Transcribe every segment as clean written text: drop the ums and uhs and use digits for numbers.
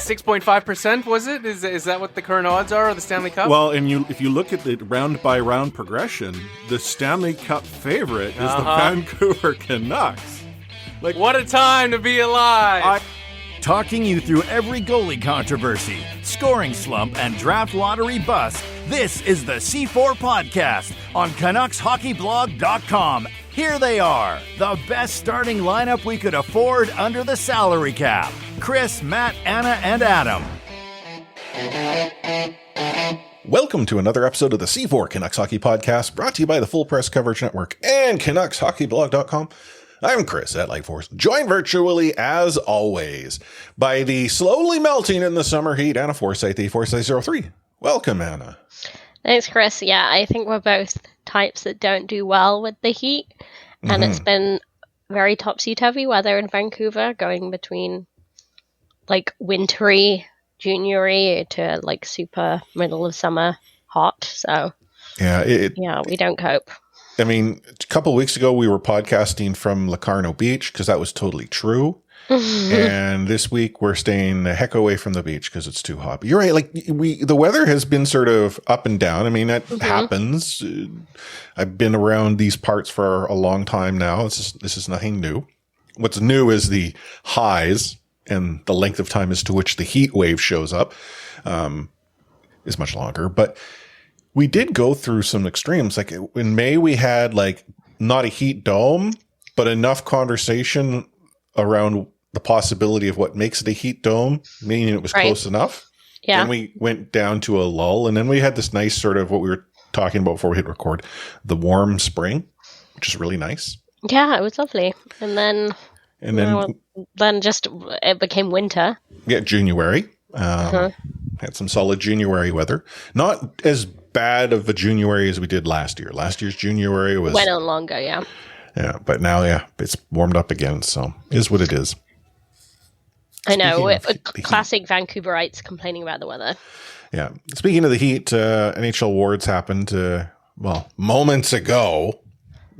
6.5%, was it? Is that what the current odds are of the Stanley Cup? Well, and if you look at the round-by-round progression, the Stanley Cup favorite is the Vancouver Canucks. Like, what a time to be alive! Talking you through every goalie controversy, scoring slump, and draft lottery bust, this is the C4 Podcast on CanucksHockeyBlog.com. Here they are, the best starting lineup we could afford under the salary cap. Chris, Matt, Anna, and Adam. Welcome to another episode of the C4 Canucks Hockey Podcast, brought to you by the Full Press Coverage Network and CanucksHockeyBlog.com. I'm Chris at Lightforce, joined virtually, as always, by the slowly melting in the summer heat, Anna Forsyth, the Forsyth03. Welcome, Anna. Thanks, Chris. Yeah, I think we're both types that don't do well with the heat, and it's been very topsy-turvy weather in Vancouver, going between, like, wintry, juniory to, like, super middle of summer hot, so, yeah, we don't cope. I mean, a couple of weeks ago, we were podcasting from Locarno Beach because that was totally true. And this week, we're staying the heck away from the beach because it's too hot. But you're right. Like the weather has been sort of up and down. I mean, that happens. I've been around these parts for a long time now. This is nothing new. What's new is the highs and the length of time as to which the heat wave shows up is much longer. But we did go through some extremes. Like in May, we had like not a heat dome, but enough conversation around the possibility of what makes it a heat dome, meaning it was close enough. Yeah. Then we went down to a lull, and then we had this nice sort of what we were talking about before we hit record, the warm spring, which is really nice. Yeah, it was lovely. And then just it became winter. Yeah, January. Had some solid January weather. Not as bad of a January as we did last year. Last year's January went on longer, yeah. Yeah, but now, it's warmed up again, so is what it is. I know, classic Vancouverites complaining about the weather. Yeah. Speaking of the heat, NHL Awards happened, moments ago.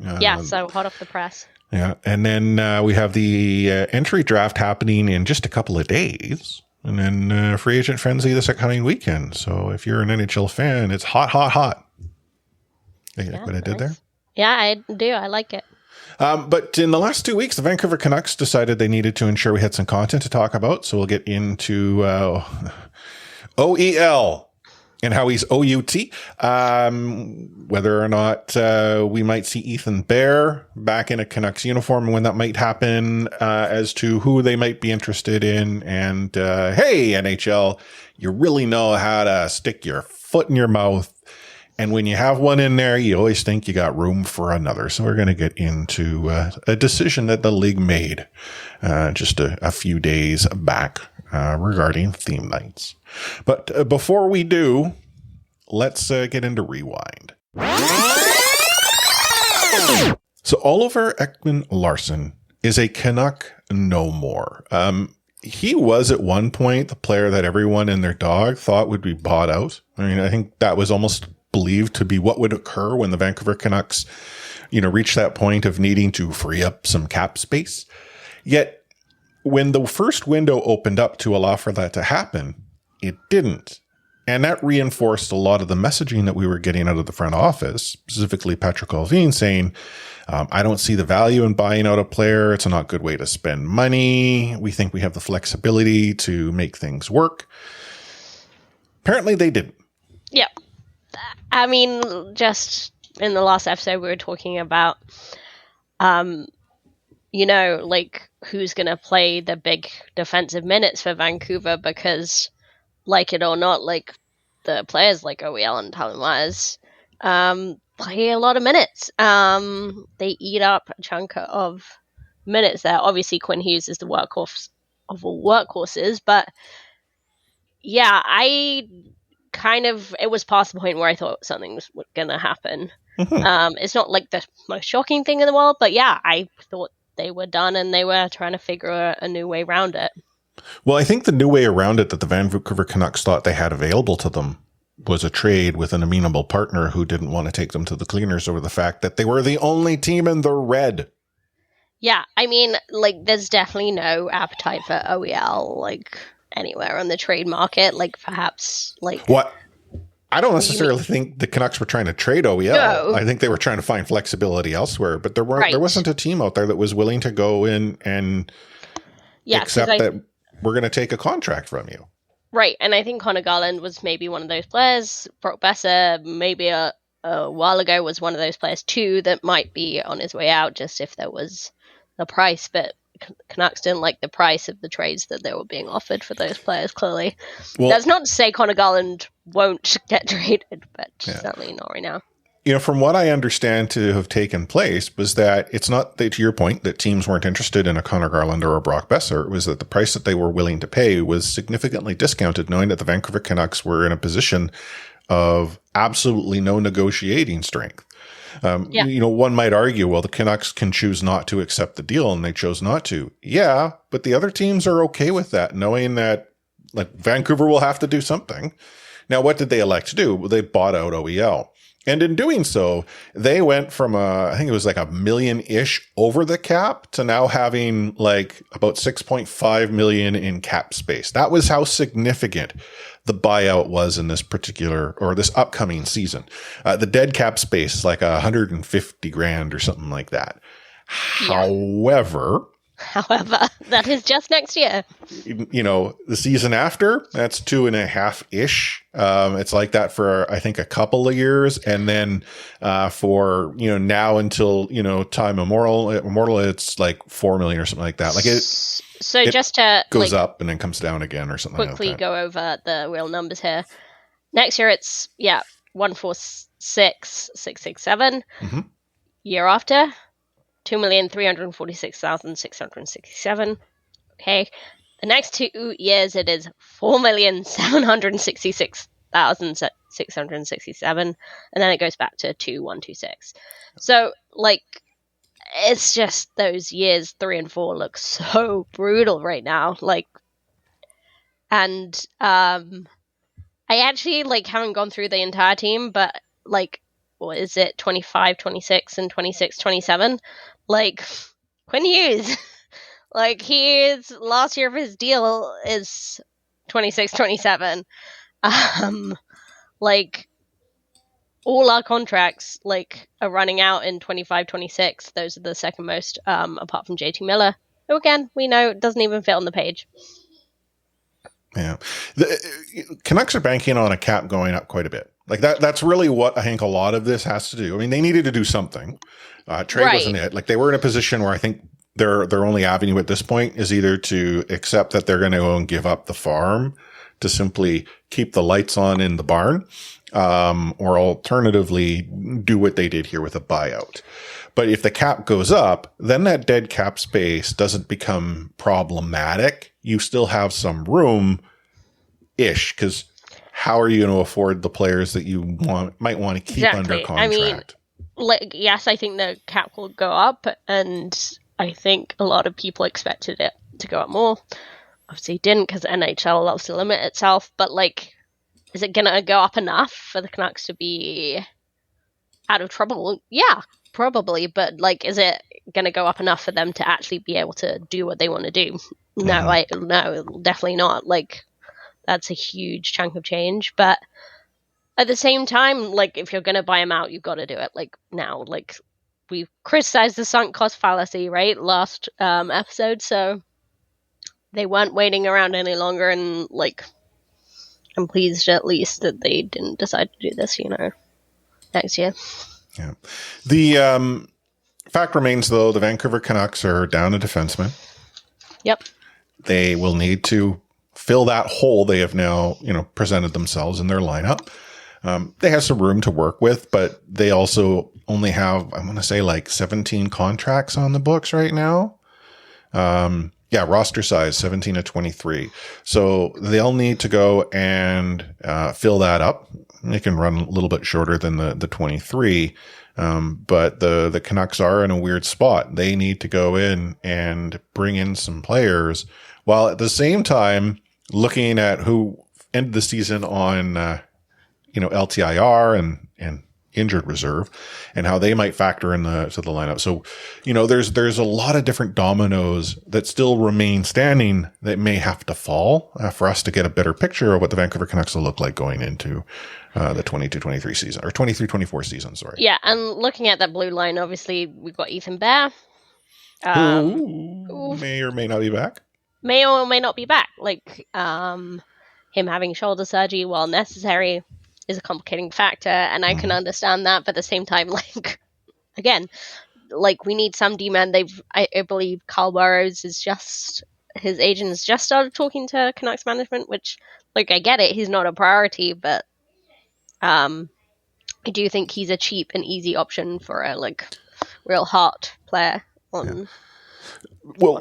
So hot off the press. Yeah, and then we have the entry draft happening in just a couple of days. And then free agent frenzy this upcoming weekend. So if you're an NHL fan, it's hot, hot, hot. You like what I did there? Yeah, I do. I like it. But in the last 2 weeks, the Vancouver Canucks decided they needed to ensure we had some content to talk about. So we'll get into OEL and how he's OUT. Whether or not we might see Ethan Bear back in a Canucks uniform and when that might happen, as to who they might be interested in. And hey, NHL, you really know how to stick your foot in your mouth. And when you have one in there, you always think you got room for another. So we're going to get into a decision that the league made just a few days back regarding theme nights. But before we do, let's get into Rewind. So Oliver Ekman-Larsson is a Canuck no more. He was at one point the player that everyone and their dog thought would be bought out. I mean, I think that was almost believed to be what would occur when the Vancouver Canucks, reach that point of needing to free up some cap space. Yet when the first window opened up to allow for that to happen, it didn't. And that reinforced a lot of the messaging that we were getting out of the front office, specifically Patrick Allvin saying, I don't see the value in buying out a player. It's a not good way to spend money. We think we have the flexibility to make things work. Apparently they didn't. Yeah. I mean, just in the last episode, we were talking about, who's going to play the big defensive minutes for Vancouver because, like it or not, like the players like OEL and Talon Myers play a lot of minutes. They eat up a chunk of minutes there. Obviously, Quinn Hughes is the workhorse of all workhorses, but yeah, it was past the point where I thought something was going to happen. It's not like the most shocking thing in the world, but yeah, I thought they were done and they were trying to figure a new way around it. Well, I think the new way around it that the Vancouver Canucks thought they had available to them was a trade with an amenable partner who didn't want to take them to the cleaners over the fact that they were the only team in the red. Yeah, I mean, like, there's definitely no appetite for OEL. Like, anywhere on the trade market. Like perhaps like what? I don't necessarily think the Canucks were trying to trade OEL. No. I think they were trying to find flexibility elsewhere, but there Right. wasn't a team out there that was willing to go in and accept that we're going to take a contract from you. Right, and I think Connor Garland was maybe one of those players. Brock Besser, maybe a while ago, was one of those players too that might be on his way out just if there was the price. But Canucks didn't like the price of the trades that they were being offered for those players, clearly. Well, that's not to say Connor Garland won't get traded, but certainly not right now. You know, from what I understand to have taken place was that it's not that, to your point, that teams weren't interested in a Connor Garland or a Brock Besser. It was that the price that they were willing to pay was significantly discounted, knowing that the Vancouver Canucks were in a position of absolutely no negotiating strength. You know, one might argue, well, the Canucks can choose not to accept the deal, and they chose not to. Yeah, but the other teams are okay with that, knowing that like Vancouver will have to do something. Now, what did they elect to do? Well, they bought out OEL. And in doing so, they went from I think it was like $1 million-ish over the cap to now having like about $6.5 million in cap space. That was how significant the buyout was in this particular or this upcoming season. The dead cap space is like $150,000 or something like that. Yeah. However, that is just next year. You know, the season after, that's 2.5-ish. It's like that for, I think, a couple of years. And then for, you know, now until, you know, time immortal, it's like 4 million or something like that. Like so just to goes up and then comes down again or something quickly like that. Go over the real numbers here. Next year it's 146,667. Mm-hmm. Year after 2,346,667. Okay. The next 2 years it is 4,766,667, and then it goes back to 2,126. So like it's just those years 3 and 4 look so brutal right now. Like, and I actually like haven't gone through the entire team, but like, what is it, 25, 26, and 26, 27? Like, Quinn Hughes, like his last year of his deal is 26, 27. Like all our contracts like are running out in 25, 26. Those are the second most, apart from JT Miller, who again, we know doesn't even fit on the page. Yeah. The Canucks are banking on a cap going up quite a bit. Like that's really what I think a lot of this has to do. I mean, they needed to do something. Trade wasn't it. Like they were in a position where I think their only avenue at this point is either to accept that they're going to go and give up the farm to simply keep the lights on in the barn, or alternatively do what they did here with a buyout. But if the cap goes up, then that dead cap space doesn't become problematic. You still have some room-ish, because how are you going to afford the players that you might want to keep under contract? I mean, like, yes, I think the cap will go up, and I think a lot of people expected it to go up more. Obviously, it didn't, because NHL loves to limit itself. But like, is it going to go up enough for the Canucks to be out of trouble? Yeah, probably. But like, is it going to go up enough for them to actually be able to do what they want to do? No, no, definitely not. Like, that's a huge chunk of change. But at the same time, like, if you're going to buy them out, you've got to do it like now. Like, we've criticized the sunk cost fallacy, right? Last episode. So they weren't waiting around any longer. And like, I'm pleased at least that they didn't decide to do this, you know, next year. Yeah. The fact remains, though, the Vancouver Canucks are down a defenseman. Yep. They will need to fill that hole they have now, you know, presented themselves in their lineup. They have some room to work with, but they also only have, I want to say, like 17 contracts on the books right now. Roster size 17 to 23. So they'll need to go and fill that up. They can run a little bit shorter than the 23. But the Canucks are in a weird spot. They need to go in and bring in some players while at the same time looking at who ended the season on, LTIR and injured reserve and how they might factor in to the lineup. So, there's a lot of different dominoes that still remain standing that may have to fall for us to get a better picture of what the Vancouver Canucks will look like going into the 22-23 season, or 23-24 season, sorry. Yeah, and looking at that blue line, obviously we've got Ethan Bear. Who may or may not be back. May or may not be back. Him having shoulder surgery, while necessary, is a complicating factor, and I can understand that. But at the same time, again, we need some D-man. I believe Carl Burrows his agent has just started talking to Canucks management, which, I get it, he's not a priority, but I do think he's a cheap and easy option for a real hot player on. Yeah. Well,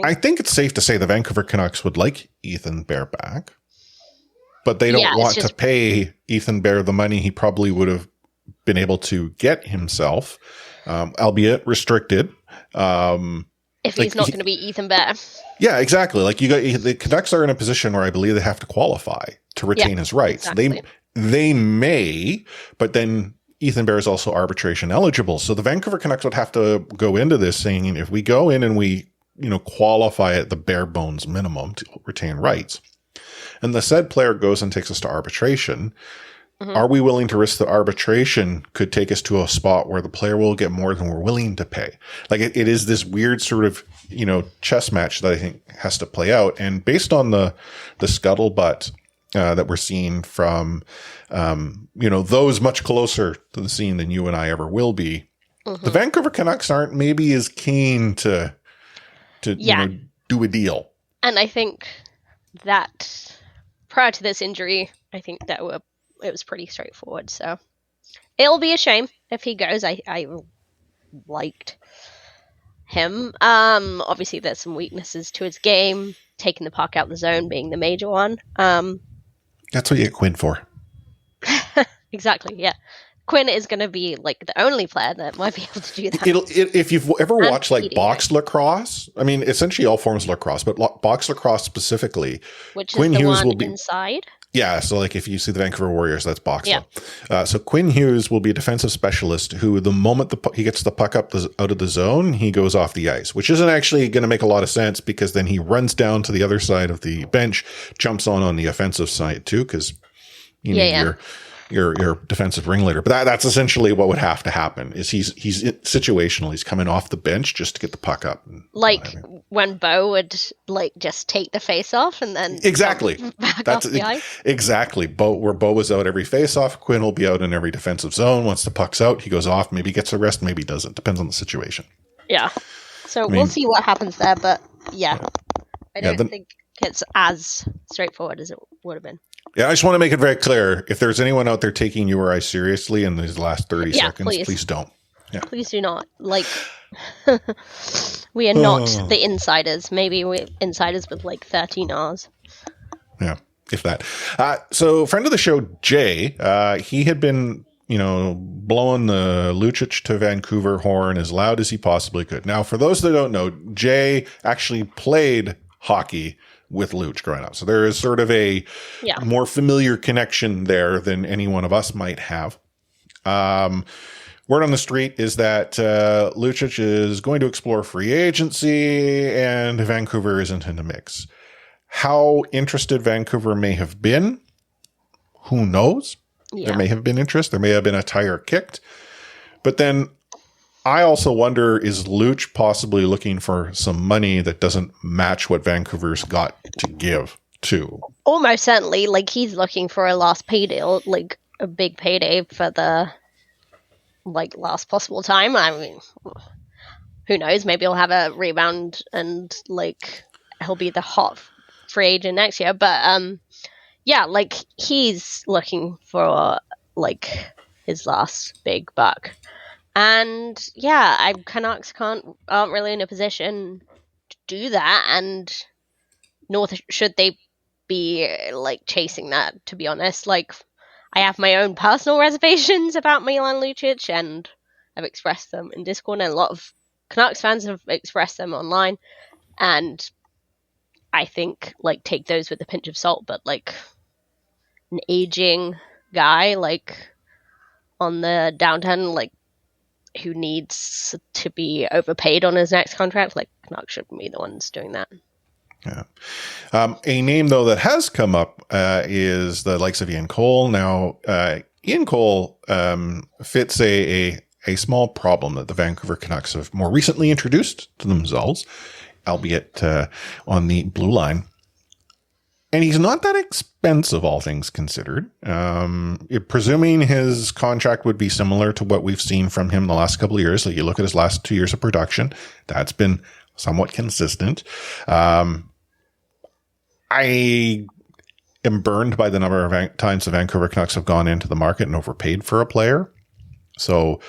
I think it's safe to say the Vancouver Canucks would like Ethan Bear back, but they don't want to pay Ethan Bear the money he probably would have been able to get himself, albeit restricted. If he's not going to be Ethan Bear. Yeah, exactly. The Canucks are in a position where I believe they have to qualify to retain his rights. Exactly. They may, but then Ethan Bear is also arbitration eligible. So the Vancouver Canucks would have to go into this saying, if we go in and we, qualify at the bare bones minimum to retain rights, and the said player goes and takes us to arbitration, are we willing to risk the arbitration could take us to a spot where the player will get more than we're willing to pay? It is this weird sort of, chess match that I think has to play out. And based on the scuttlebutt that we're seeing from, those much closer to the scene than you and I ever will be, the Vancouver Canucks aren't maybe as keen to do a deal. And I think that prior to this injury, I think that it was pretty straightforward. So it'll be a shame if he goes. I liked him. Obviously, there's some weaknesses to his game, taking the puck out the zone being the major one. That's what you get Quinn for. Exactly, yeah. Quinn is going to be the only player that might be able to do that. If you've ever watched box lacrosse, I mean, essentially all forms of lacrosse, but box lacrosse specifically, which Quinn is the Hughes one will be inside. Yeah, so if you see the Vancouver Warriors, that's boxing. Yeah. So Quinn Hughes will be a defensive specialist who, the moment he gets the puck out of the zone, he goes off the ice, which isn't actually going to make a lot of sense because then he runs down to the other side of the bench, jumps on the offensive side too, because your defensive ringleader. But that's essentially what would have to happen. Is he's situational. He's coming off the bench just to get the puck up. When Bo would just take the face off and then exactly back off the ice. Exactly. Where Bo was out every face off, Quinn will be out in every defensive zone. Once the puck's out, he goes off. Maybe gets a rest, maybe doesn't. Depends on the situation. Yeah. So we'll see what happens there. But I don't think it's as straightforward as it would have been. Yeah, I just want to make it very clear. If there's anyone out there taking you or I seriously in these last 30 seconds, please don't. Yeah. Please do not. We are not the insiders. Maybe we're insiders with 13 Rs. Yeah, if that. So friend of the show, Jay, he had been, blowing the Lucic to Vancouver horn as loud as he possibly could. Now, for those that don't know, Jay actually played hockey with Luch growing up. So there is sort of a more familiar connection there than any one of us might have. Word on the street is that Lucic is going to explore free agency and Vancouver isn't in the mix. How interested Vancouver may have been, who knows? Yeah. There may have been interest. There may have been a tire kicked. But then I also wonder, is Luch possibly looking for some money that doesn't match what Vancouver's got to give too? Almost certainly. He's looking for a last pay deal, a big payday for the last possible time. I mean, who knows? Maybe he'll have a rebound and he'll be the hot free agent next year. But he's looking for his last big buck. And Canucks aren't really in a position to do that, and nor should they be chasing that. To be honest, I have my own personal reservations about Milan Lucic, and I've expressed them in Discord, and a lot of Canucks fans have expressed them online. And I think take those with a pinch of salt, but an aging guy on the downturn, like who needs to be overpaid on his next contract, like Canucks shouldn't be the ones doing that. Yeah. A name, though, that has come up is the likes of Ian Cole. Now, Ian Cole fits a small problem that the Vancouver Canucks have more recently introduced to themselves, albeit on the blue line. And he's not that expensive, all things considered. Presuming his contract would be similar to what we've seen from him the last couple of years. Like you look at his last 2 years of production, that's been somewhat consistent. I am burned by the number of times the Vancouver Canucks have gone into the market and overpaid for a player. So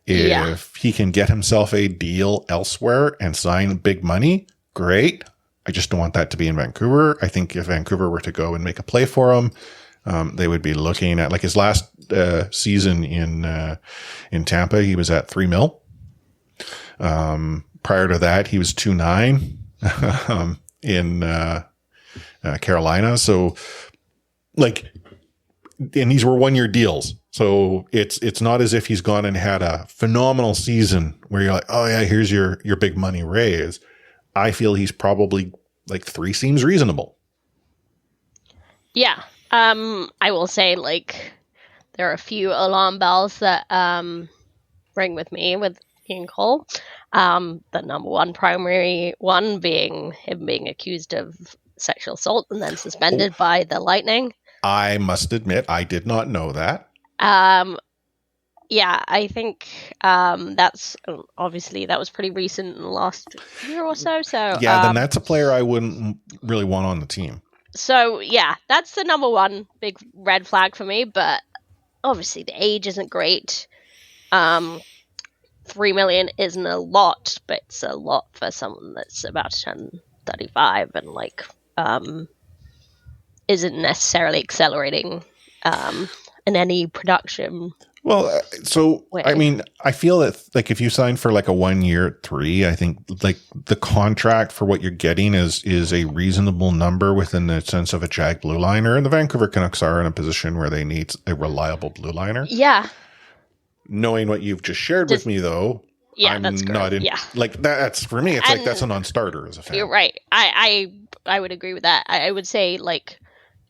if he can get himself a deal elsewhere and sign big money, great. I just don't want that to be in Vancouver. I think if Vancouver were to go and make a play for him, they would be looking at like his last season in Tampa. He was at $3 million. Prior to that, he was 2.9 in Carolina. So, like, and these were 1-year deals. So it's not as if he's gone and had a phenomenal season where you're like, oh yeah, here's your big money raise. I feel he's probably like 3 seems reasonable. Yeah. I will say, like, there are a few alarm bells that ring with me with Ian Cole. The number one primary one being him being accused of sexual assault and then suspended by the Lightning. I must admit, I did not know that. Yeah, I think that's obviously that was pretty recent in the last year or so. So yeah, then that's a player I wouldn't really want on the team. So yeah, that's the number one big red flag for me. But obviously the age isn't great. $3 million isn't a lot, but it's a lot for someone that's about to turn 35 and like isn't necessarily accelerating in any production. Well, so way. I mean, I feel that like if you sign for like a 1 year 3, I think like the contract for what you're getting is a reasonable number within the sense of a Jag blue liner, and the Vancouver Canucks are in a position where they need a reliable blue liner. Yeah. Knowing what you've just shared with me, though, yeah, I'm that's not in. Yeah. Like that's for me. It's like that's a non-starter as a fan. You're right. I would agree with that. I would say like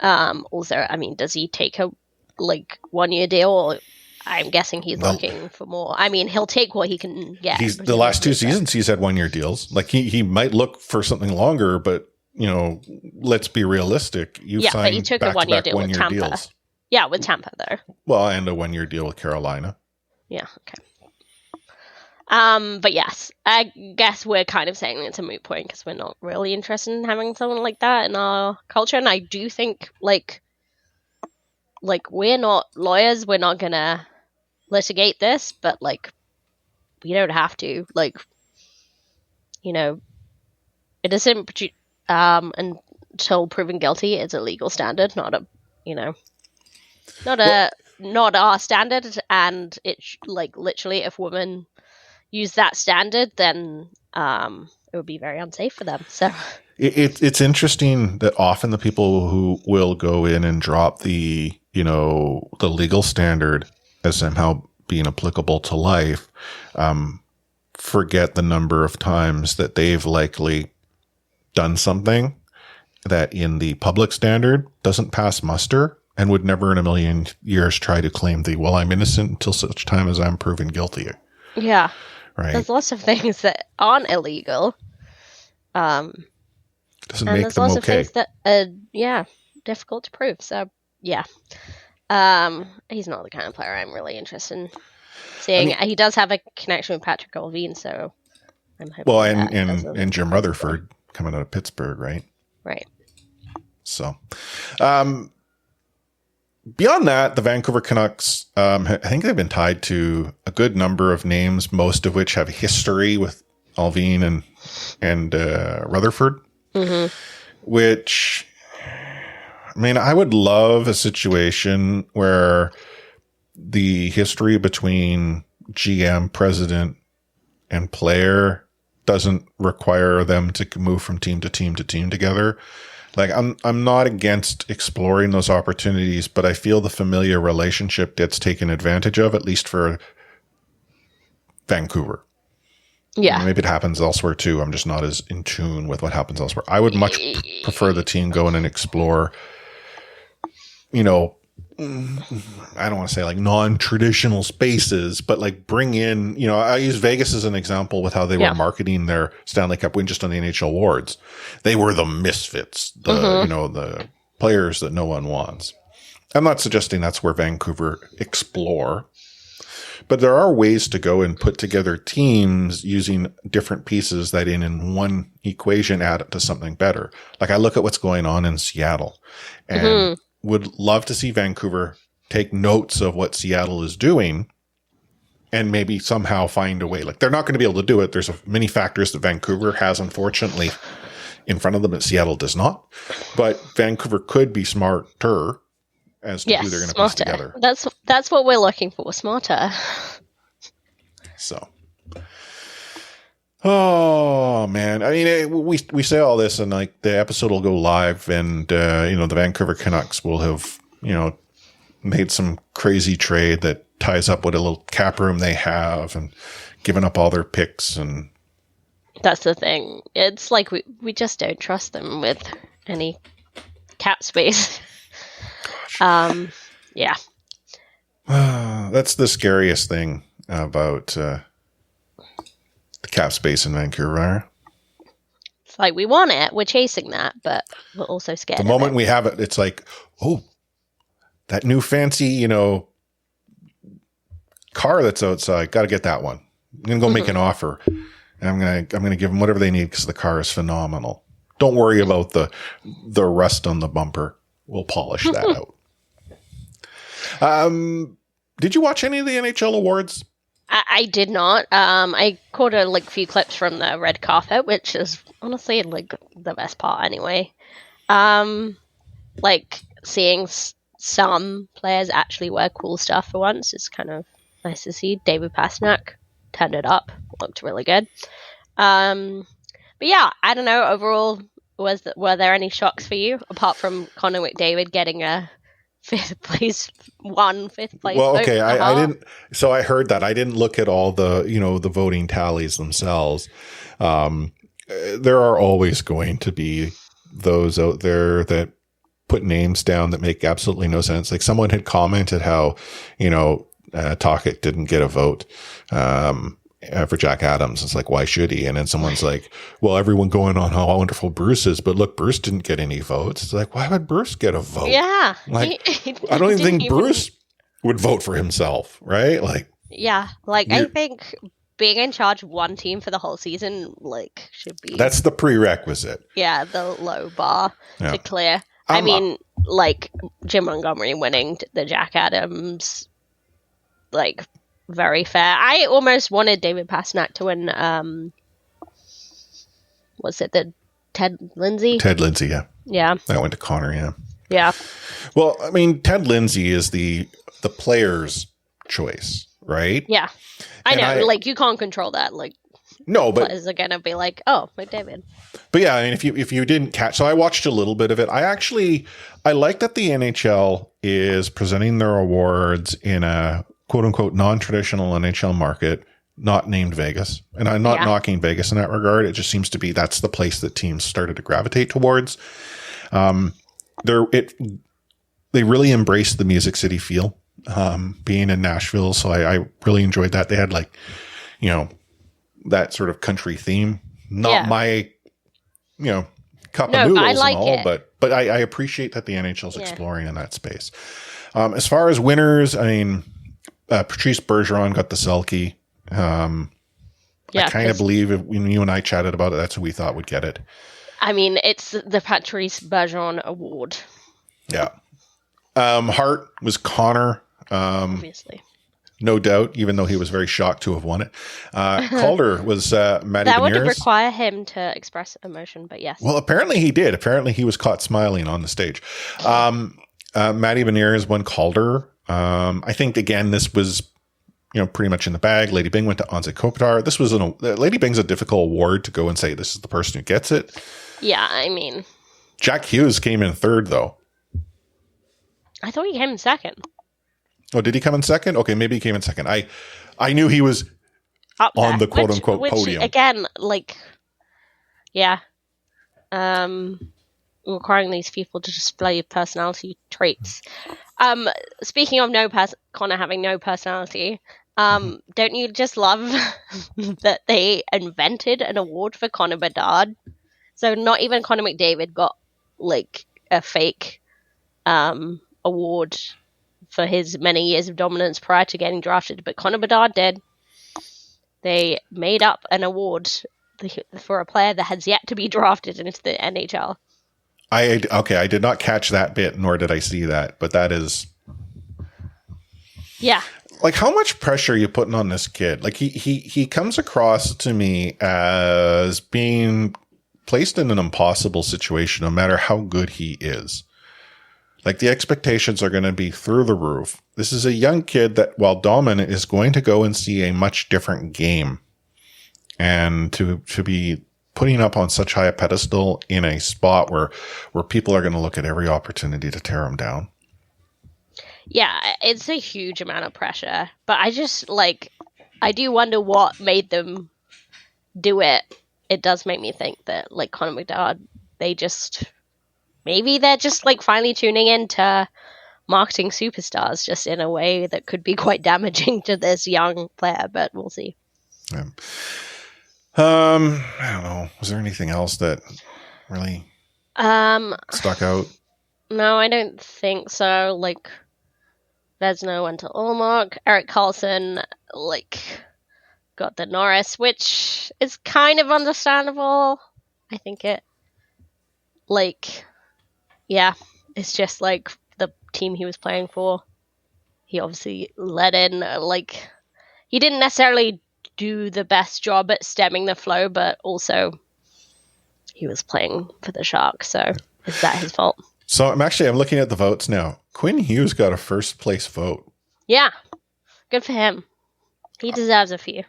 also, I mean, does he take a like 1 year deal? Or I'm guessing he's looking for more. I mean, he'll take what he can get. He's the last 2 seasons he's had 1 year deals. Like he might look for something longer, but you know, let's be realistic. You've signed but he took a 1 year deal with Tampa. Deals. Yeah, with Tampa though. Well, and a 1 year deal with Carolina. Yeah. Okay. But yes, I guess we're kind of saying it's a moot point because we're not really interested in having someone like that in our culture. And I do think like we're not lawyers. We're not gonna litigate this, but like we don't have to. Like, you know, it isn't until proven guilty. It's a legal standard, not a, you know, not our standard. And it's like literally, if women use that standard, then it would be very unsafe for them. So it's interesting that often the people who will go in and drop the, you know, the legal standard as somehow being applicable to life, forget the number of times that they've likely done something that in the public standard doesn't pass muster and would never in a million years try to claim well, I'm innocent until such time as I'm proven guilty. Yeah. Right. There's lots of things that aren't illegal. Doesn't and make there's them lots okay. of things that are, difficult to prove. So, yeah. He's not the kind of player I'm really interested in seeing. He does have a connection with Patrick Olvine, so I'm hoping. Well, and Jim Rutherford coming out of Pittsburgh, right? Right. So, beyond that, the Vancouver Canucks, I think they've been tied to a good number of names, most of which have history with Olvine and Rutherford, which, I mean, I would love a situation where the history between GM, president, and player doesn't require them to move from team to team to team together. Like I'm not against exploring those opportunities, but I feel the familiar relationship gets taken advantage of, at least for Vancouver. Yeah. Maybe it happens elsewhere too. I'm just not as in tune with what happens elsewhere. I would much prefer the team go in and explore, you know, I don't want to say like non-traditional spaces, but like bring in, you know, I use Vegas as an example with how they were marketing their Stanley Cup win just on the NHL Awards. They were the misfits, you know, the players that no one wants. I'm not suggesting that's where Vancouver explore, but there are ways to go and put together teams using different pieces that in one equation add up to something better. Like I look at what's going on in Seattle and would love to see Vancouver take notes of what Seattle is doing and maybe somehow find a way. Like they're not going to be able to do it. There's many factors that Vancouver has, unfortunately, in front of them that Seattle does not. But Vancouver could be smarter as to who they're going to piece together. That's what we're looking for, smarter. So, oh man, I mean, we say all this, and like the episode will go live, and you know the Vancouver Canucks will have made some crazy trade that ties up what a little cap room they have, and given up all their picks, and that's the thing. It's like we just don't trust them with any cap space. Yeah. That's the scariest thing about the cap space in Vancouver. It's like we want it, we're chasing that, but we're also scared. The moment we have it, it's like, oh, that new fancy, you know, car that's outside. Got to get that one. I'm gonna go make an offer. And I'm gonna give them whatever they need because the car is phenomenal. Don't worry about the rust on the bumper. We'll polish that out. Did you watch any of the NHL awards? I did not. I caught a few clips from the red carpet, which is honestly like the best part anyway. Like seeing some players actually wear cool stuff for once is kind of nice to see. David Pastrnak turned it up, looked really good. But yeah, I don't know. Overall, were there any shocks for you apart from Connor McDavid getting a fifth place? Well, okay, I didn't. So I heard that. I didn't look at all the the voting tallies themselves. There are always going to be those out there that put names down that make absolutely no sense. Like someone had commented how Tocchet didn't get a vote for Jack Adams. It's like, why should he? And then someone's like, well, everyone going on how wonderful Bruce is, but look, Bruce didn't get any votes. It's like, why would Bruce get a vote? Yeah. Like, I don't even think Bruce would vote for himself, right? Like, yeah. Like, I think being in charge of one team for the whole season, should be. That's the prerequisite. Yeah, the low bar to clear. I mean, Jim Montgomery winning the Jack Adams, very fair. I almost wanted David Pastrnak to win. Was it the Ted Lindsay? Ted Lindsay, yeah. Yeah. That went to Connor, yeah. Yeah. Well, I mean, Ted Lindsay is the player's choice, right? Yeah. I know. You can't control that. No, but players are going to be like, oh, McDavid. But yeah, I mean, if you didn't catch, so I watched a little bit of it. I like that the NHL is presenting their awards in a quote unquote non-traditional NHL market, not named Vegas. And I'm not knocking Vegas in that regard. It just seems to be that's the place that teams started to gravitate towards. They really embraced the Music City feel, being in Nashville. So I really enjoyed that. They had that sort of country theme. Not my, cup of noodles and all, but I appreciate that the NHL's exploring in that space. As far as winners, I mean, Patrice Bergeron got the Selke. I kind of believe when you and I chatted about it, that's who we thought would get it. I mean, it's the Patrice Bergeron Award. Yeah. Hart was Connor. Obviously. No doubt, even though he was very shocked to have won it. Calder was Matty Beniers. That would require him to express emotion, but yes. Well, apparently he did. Apparently he was caught smiling on the stage. Matty Beniers won Calder. I think, again, this was pretty much in the bag. Lady Byng went to Anze Kopitar. This was Lady Byng's a difficult award to go and say this is the person who gets it. Yeah, I mean, Jack Hughes came in third, though. I thought he came in second. Oh, did he come in second? Okay, maybe he came in second. I knew he was Up on there, the quote-unquote podium. Again, like, yeah. Requiring these people to display personality traits. Speaking of Connor having no personality, don't you just love that they invented an award for Connor Bedard? So not even Connor McDavid got like a fake award for his many years of dominance prior to getting drafted, but Connor Bedard did. They made up an award for a player that has yet to be drafted into the NHL. I did not catch that bit, nor did I see that, but that is... Yeah. Like, how much pressure are you putting on this kid? Like, he comes across to me as being placed in an impossible situation, no matter how good he is. Like, the expectations are going to be through the roof. This is a young kid that, while dominant, is going to go and see a much different game. And to be putting up on such high a pedestal in a spot where people are going to look at every opportunity to tear him down. Yeah, it's a huge amount of pressure. But I just, like, I do wonder what made them do it. It does make me think that, like, Connor McDavid, maybe they're just, like, finally tuning into marketing superstars just in a way that could be quite damaging to this young player, but we'll see. Yeah. I don't know. Was there anything else that really stuck out? No, I don't think so. Like, Vezina went to Ullmark. Erik Karlsson, like, got the Norris, which is kind of understandable. I think it, like, yeah, it's just, like, the team he was playing for. He obviously let in, like, he didn't necessarily do the best job at stemming the flow, but also he was playing for the Sharks, so is that his fault? So I'm looking at the votes now. Quinn Hughes got a first place vote. Yeah, good for him. He deserves a few.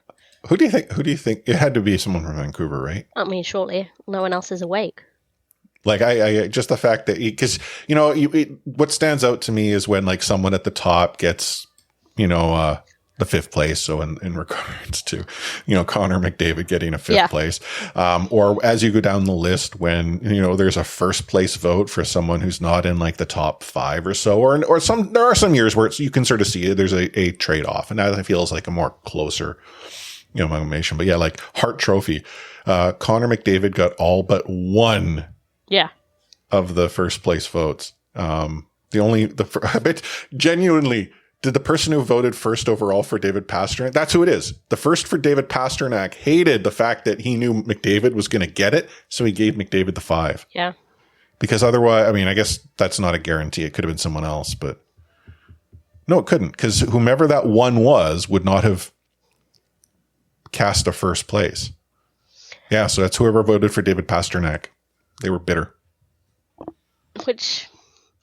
Who do you think? It had to be someone from Vancouver, right? I mean, surely no one else is awake. Like, I just the fact that, because, you know, what stands out to me is when, like, someone at the top gets, you know, the fifth place. So in regards to, you know, Connor McDavid getting a fifth place, or as you go down the list, when, you know, there's a first place vote for someone who's not in like the top 5 or so, or there are some years where you can sort of see it. There's a trade off, and that feels like a more closer, you know, amalgamation. But yeah, like Hart Trophy, Connor McDavid got all but one of the first place votes. I bet genuinely, did the person who voted first overall for David Pastrnak, that's who it is. The first for David Pastrnak hated the fact that he knew McDavid was going to get it, so he gave McDavid the 5. Yeah. Because otherwise, I mean, I guess that's not a guarantee. It could have been someone else, but no, it couldn't, because whomever that one was would not have cast a first place. Yeah, so that's whoever voted for David Pastrnak. They were bitter. Which,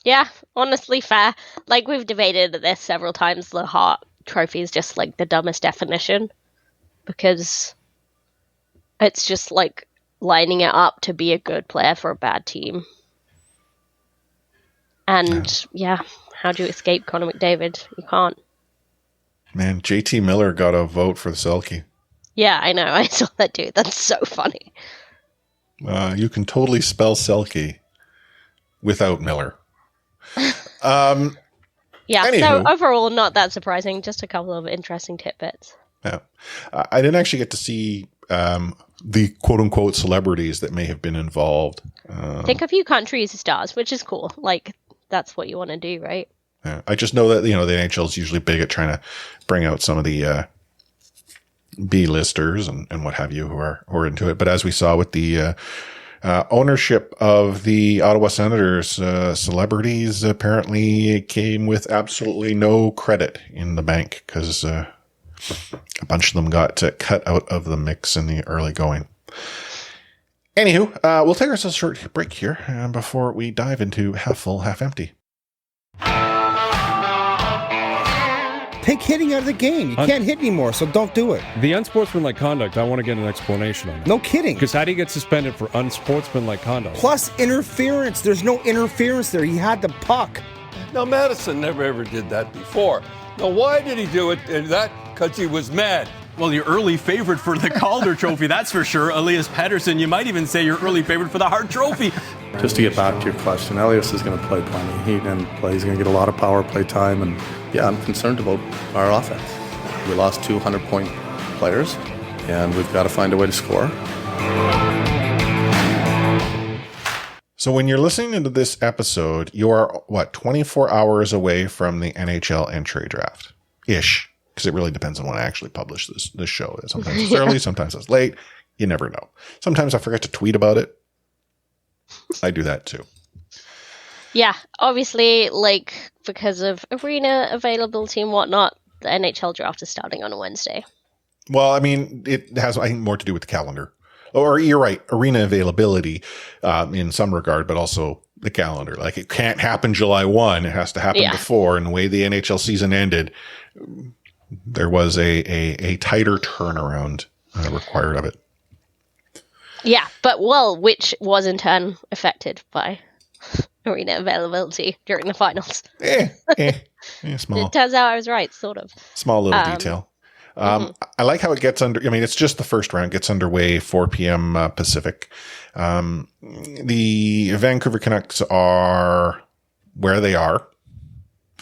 yeah, honestly fair. Like, we've debated this several times. The Hart Trophy is just, like, the dumbest definition. Because it's just, like, lining it up to be a good player for a bad team. And, yeah, how do you escape Connor McDavid? You can't. Man, JT Miller got a vote for the Selke. Yeah, I know. I saw that too. That's so funny. You can totally spell Selke without Miller. Yeah, anywho, so overall, not that surprising. Just a couple of interesting tidbits. Yeah. I didn't actually get to see the quote-unquote celebrities that may have been involved. Think a few countries stars, which is cool. Like, that's what you want to do, right? Yeah. I just know that, you know, the NHL is usually big at trying to bring out some of the B-listers and what have you who are into it. But as we saw with the ownership of the Ottawa Senators, celebrities apparently came with absolutely no credit in the bank, because a bunch of them got cut out of the mix in the early going. Anywho, we'll take ourselves a short break here before we dive into Half Full, Half Empty. Take hitting out of the game. You can't hit anymore, so don't do it. The unsportsmanlike conduct, I want to get an explanation on that. No kidding. Because how do you get suspended for unsportsmanlike conduct? Plus interference. There's no interference there. He had the puck. Now, Madison never ever did that before. Now, why did he do it? Because he was mad. Well, your early favorite for the Calder Trophy, that's for sure. Elias Pettersson, you might even say your early favorite for the Hart Trophy. Just to get back to your question, Elias is going to play plenty. He's going to get a lot of power play time, and yeah, I'm concerned about our offense. We lost 200-point players, and we've got to find a way to score. So when you're listening to this episode, you are, 24 hours away from the NHL Entry Draft? Ish. Because it really depends on when I actually publish this show. Sometimes it's early, sometimes it's late. You never know. Sometimes I forget to tweet about it. I do that too. Yeah, obviously, because of arena availability and whatnot, the NHL draft is starting on a Wednesday. Well, I mean, it has, I think, more to do with the calendar. Or you're right, arena availability in some regard, but also the calendar. Like, it can't happen July 1. It has to happen before. And the way the NHL season ended, there was a tighter turnaround required of it. Yeah, but which was in turn affected by arena availability during the finals. Small. It turns out I was right, sort of. Small little detail. I like how it gets it's just the first round, gets underway 4 p.m. Pacific. The Vancouver Canucks are where they are.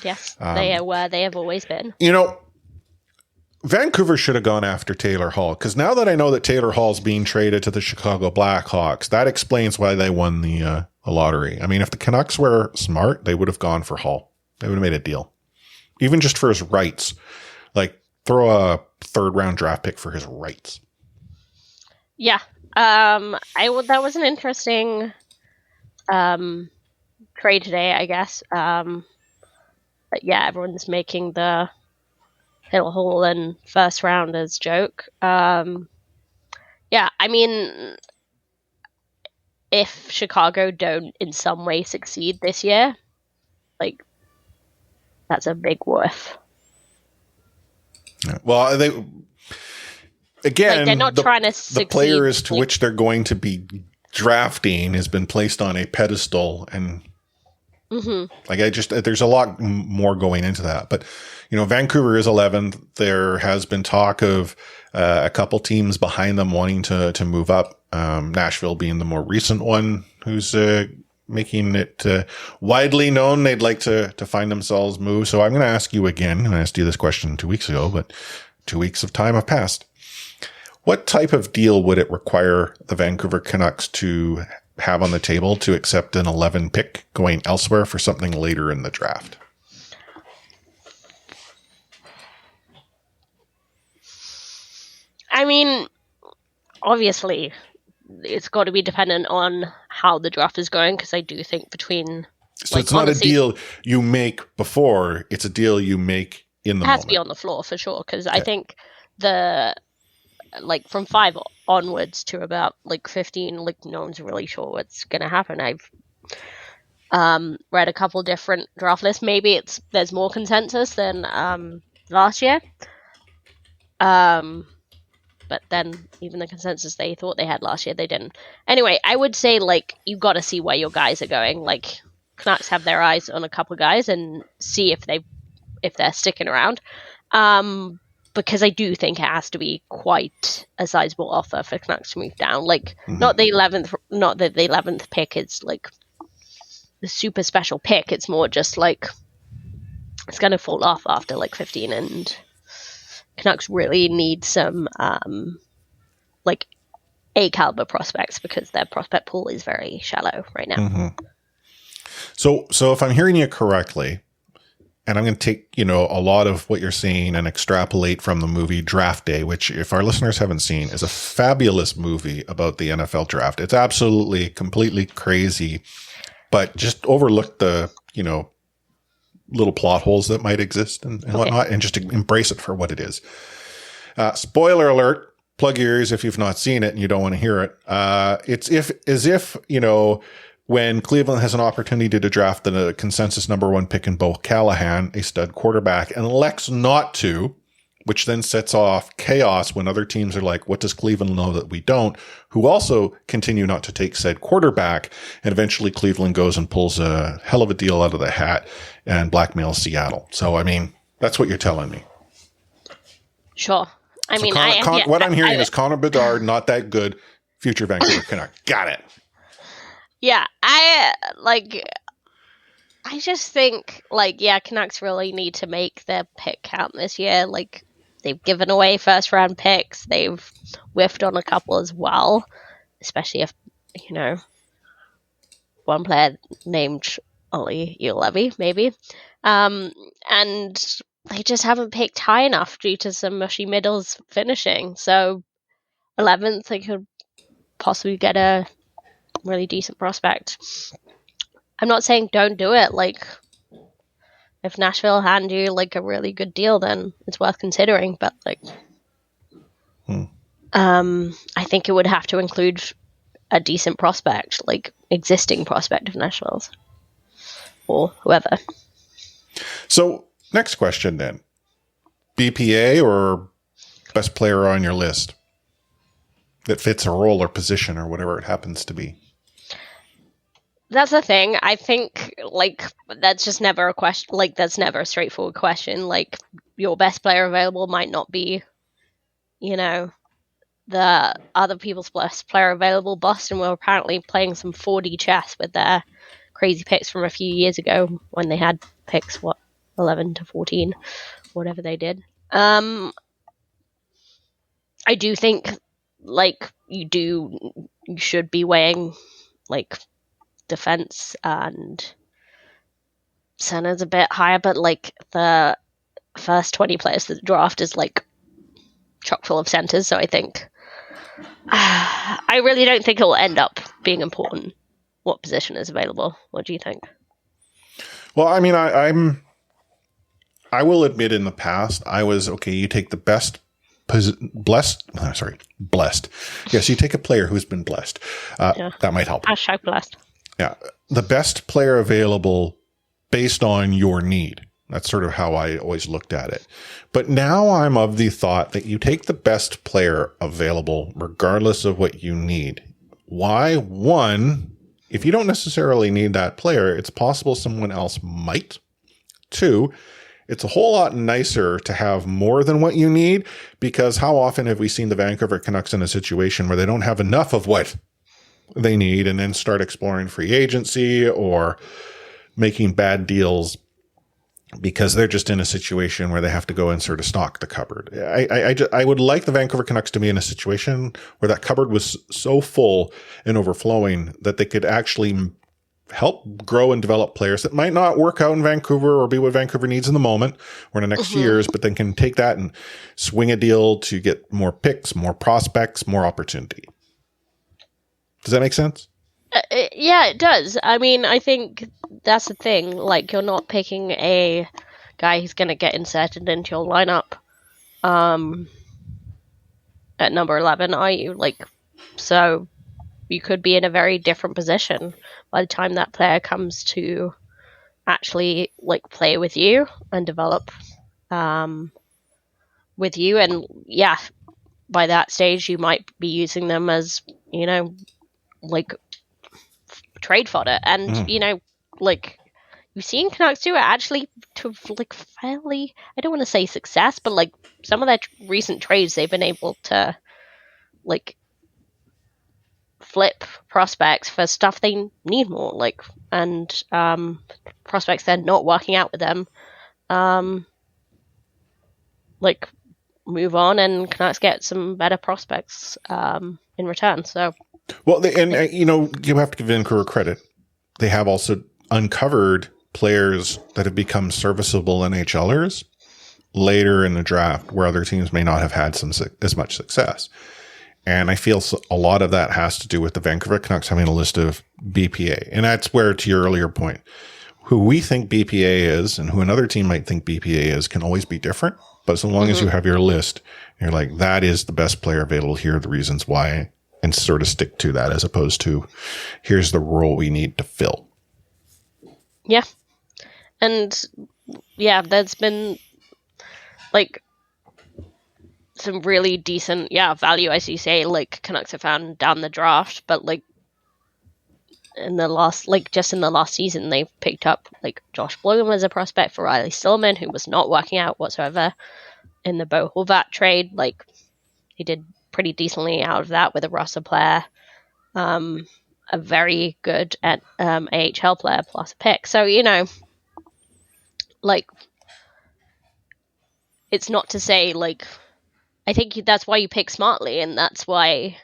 Yes, they are where they have always been. Vancouver should have gone after Taylor Hall, because now that I know that Taylor Hall's being traded to the Chicago Blackhawks, that explains why they won the lottery. I mean, if the Canucks were smart, they would have gone for Hall. They would have made a deal. Even just for his rights. Like, throw a third-round draft pick for his rights. Yeah. That was an interesting trade today, I guess. But yeah, everyone's making the Taylor Hall and first rounders joke. Yeah, I mean, if Chicago don't in some way succeed this year, that's a big worth. Well, they're not trying to succeed. The players to which they're going to be drafting has been placed on a pedestal, and there's a lot more going into that. But Vancouver is 11th. There has been talk of a couple teams behind them wanting to move up. Nashville being the more recent one, who's making it widely known they'd like to find themselves move. So I'm going to ask you again. I asked you this question 2 weeks ago, but 2 weeks of time have passed. What type of deal would it require the Vancouver Canucks to have on the table to accept an 11 pick going elsewhere for something later in the draft? I mean, obviously, it's got to be dependent on how the draft is going, because I do think between... So it's not a deal you make before, it's a deal you make in the moment. It has to be on the floor, for sure, because I think from 5 onwards to about 15, no one's really sure what's going to happen. I've read a couple different draft lists. Maybe there's more consensus than last year. But then even the consensus they thought they had last year, they didn't. Anyway, I would say you've got to see where your guys are going. Canucks have their eyes on a couple guys and see if they're sticking around. Because I do think it has to be quite a sizable offer for Canucks to move down. Not the 11th pick is the super special pick. It's more just it's going to fall off after 15, and Canucks really need some A caliber prospects, because their prospect pool is very shallow right now. Mm-hmm. So if I'm hearing you correctly, and I'm going to take, a lot of what you're saying and extrapolate from the movie Draft Day, which, if our listeners haven't seen, is a fabulous movie about the NFL draft. It's absolutely, completely crazy, but just overlook the, little plot holes that might exist and whatnot, and just embrace it for what it is. Spoiler alert, plug your ears if you've not seen it and you don't want to hear it. It's as if when Cleveland has an opportunity to draft the consensus number 1 pick in Bo Callahan, a stud quarterback, and elects not to, which then sets off chaos when other teams are like, what does Cleveland know that we don't? Who also continue not to take said quarterback. And eventually Cleveland goes and pulls a hell of a deal out of the hat and blackmails Seattle. So, I mean, that's what you're telling me. Sure. What I'm hearing is Connor Bedard, not that good, future Vancouver Canuck. Got it. Yeah, I just think, Canucks really need to make their pick count this year. Like, they've given away first-round picks. They've whiffed on a couple as well, especially if, one player named Ollie Ulevi, maybe. And they just haven't picked high enough due to some mushy middles finishing. So 11th, they could possibly get a really decent prospect. I'm not saying don't do it. Like, if Nashville hand you like a really good deal, then it's worth considering. But I think it would have to include a decent prospect, like existing prospect of Nashville's or whoever. So next question then. BPA or best player on your list that fits a role or position or whatever it happens to be? That's the thing. I think, that's just never a question. Like, that's never a straightforward question. Like, your best player available might not be, the other people's best player available. Boston were apparently playing some 4D chess with their crazy picks from a few years ago when they had picks, 11 to 14, whatever they did. I do think, you should be weighing, defense and center's a bit higher, but the first 20 players that the draft is chock full of centers. So I think I really don't think it will end up being important what position is available. What do you think? Well, I mean, I will admit in the past I was okay. You take the blessed. Yes, you take a player who's been blessed. That might help. Hashtag blessed. Yeah. The best player available based on your need. That's sort of how I always looked at it. But now I'm of the thought that you take the best player available regardless of what you need. Why? One, if you don't necessarily need that player, it's possible someone else might. Two, it's a whole lot nicer to have more than what you need, because how often have we seen the Vancouver Canucks in a situation where they don't have enough of what they need and then start exploring free agency or making bad deals because they're just in a situation where they have to go and sort of stock the cupboard. I would like the Vancouver Canucks to be in a situation where that cupboard was so full and overflowing that they could actually help grow and develop players that might not work out in Vancouver or be what Vancouver needs in the moment or in the next years, but then can take that and swing a deal to get more picks, more prospects, more opportunity. Does that make sense? Yeah, it does. I mean, I think that's the thing. You're not picking a guy who's going to get inserted into your lineup at number 11, are you? So you could be in a very different position by the time that player comes to actually play with you and develop with you. And yeah, by that stage, you might be using them as, trade fodder. And, you've seen Canucks do it actually to fairly, I don't want to say success, but some of their recent trades, they've been able to flip prospects for stuff they need more, and prospects that are not working out with them, move on, and Canucks get some better prospects in return. So, well, you have to give Vancouver credit. They have also uncovered players that have become serviceable NHLers later in the draft, where other teams may not have had as much success. And I feel a lot of that has to do with the Vancouver Canucks having a list of BPA. And that's where, to your earlier point, who we think BPA is and who another team might think BPA is can always be different. But as long as you have your list, you're like, that is the best player available. Here are the reasons why. and sort of stick to that as opposed to here's the role we need to fill. Yeah. And yeah, there's been like some really decent, value, as you say, like Canucks have found down the draft, but like in the last season, they've picked up like Josh Bloom as a prospect for Riley Stillman, who was not working out whatsoever in the Bo Horvat trade. Like he did pretty decently out of that with a roster player, a very good AHL player plus a pick. So, you know, like it's not to say like, I think that's why you pick smartly, and that's why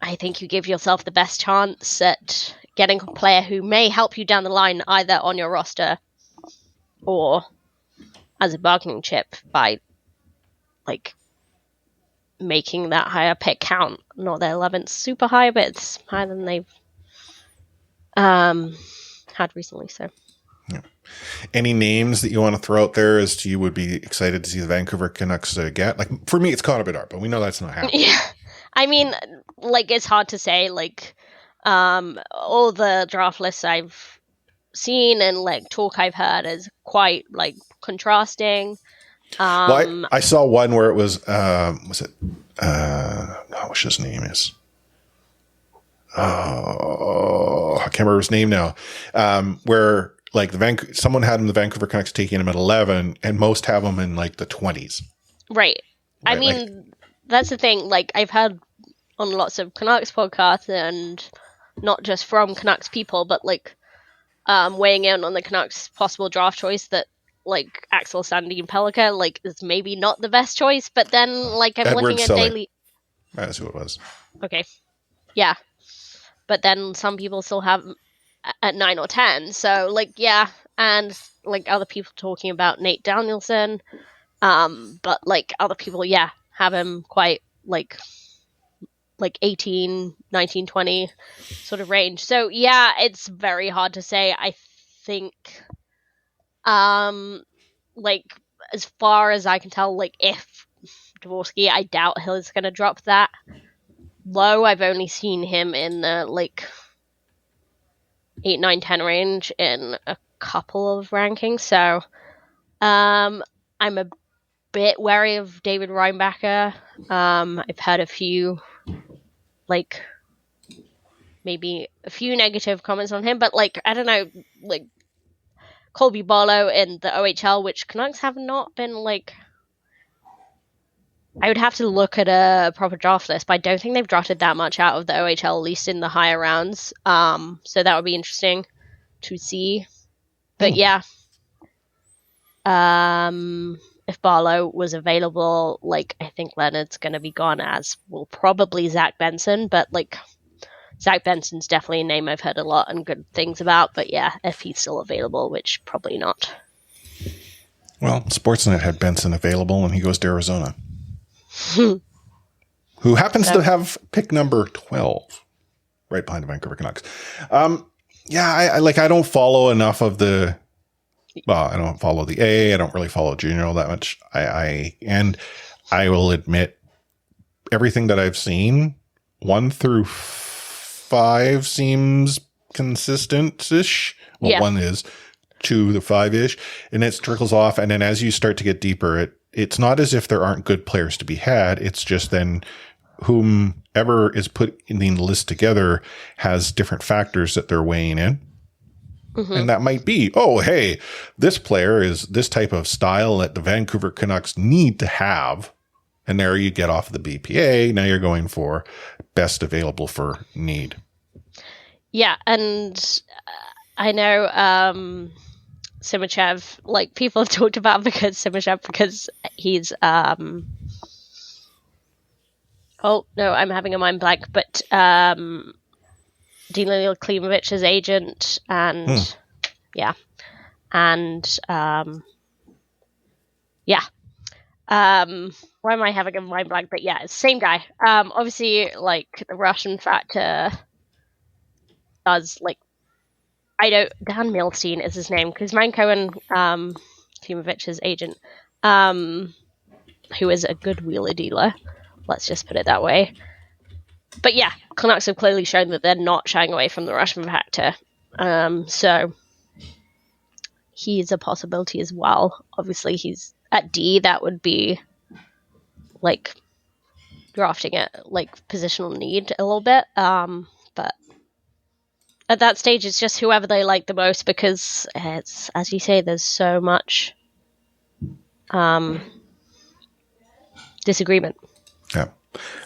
I think you give yourself the best chance at getting a player who may help you down the line, either on your roster or as a bargaining chip by like making that higher pick count. Not their 11th super high, but it's higher than they've had recently. So. Yeah. Any names that you want to throw out there as to you would be excited to see the Vancouver Canucks get? Like for me, it's Connor Bedard, but we know that's not happening. Yeah, I mean, like it's hard to say. Like, all the draft lists I've seen and like talk I've heard is quite like contrasting. Well, I saw one where it was it? What's his name is? Oh, I can't remember his name now. Where like someone had him, the Vancouver Canucks taking him at 11, and most have him in like the 20s. Right. I mean, that's the thing. Like I've heard on lots of Canucks podcasts, and not just from Canucks people, but like weighing in on the Canucks' possible draft choice that like Axel Sandin Pellikka like is maybe not the best choice. But then like I'm Edward looking at Selly. daily. That's who it was. Okay. Yeah. But then some people still have at 9 or 10. So like, yeah. And like other people talking about Nate Danielson. But like other people, have him quite like 18, 19, 20 sort of range. So yeah, it's very hard to say. I think, like as far as I can tell, like if Dvorsky, I doubt he's going to drop that low. I've only seen him in the like 8, 9, 10 range in a couple of rankings. So I'm a bit wary of David Reinbacher. I've had a few like maybe a few negative comments on him, but like I don't know, like Colby Barlow in the OHL, which Canucks have not been like. I would have to look at a proper draft list, but I don't think they've drafted that much out of the OHL, at least in the higher rounds. So that would be interesting to see. But yeah, if Barlow was available, like I think Leonard's going to be gone, as will probably Zach Benson. But like Zach Benson's definitely a name I've heard a lot and good things about. But yeah, if he's still available, which probably not. Well, Sportsnet had Benson available, and he goes to Arizona. Who happens to have pick number 12 right behind the Vancouver Canucks. I don't follow enough of I don't follow the A. I don't really follow junior all that much. I will admit everything that I've seen 1 through 5 seems consistent-ish. Well, Yeah. 1 is 2 to 5-ish, and it trickles off. And then as you start to get deeper, it's not as if there aren't good players to be had. It's just then whomever is putting the list together has different factors that they're weighing in. Mm-hmm. And that might be, oh, hey, this player is this type of style that the Vancouver Canucks need to have. And there you get off the BPA. Now you're going for best available for need. Yeah. And I know Simachev, like people have talked about because he's oh no, I'm having a mind blank, but Dino Klimovich's agent and why am I having a mind blank? But yeah, it's the same guy. Obviously like the Russian factor does like Dan Milstein is his name, because Manko and Klimovich's agent, who is a good wheeler dealer, let's just put it that way, But yeah, Canucks have clearly shown that they're not shying away from the Russian factor. So he's a possibility as well. Obviously, he's at D. That would be like drafting it like positional need a little bit. But at that stage, it's just whoever they like the most, because it's, as you say, there's so much disagreement. Yeah.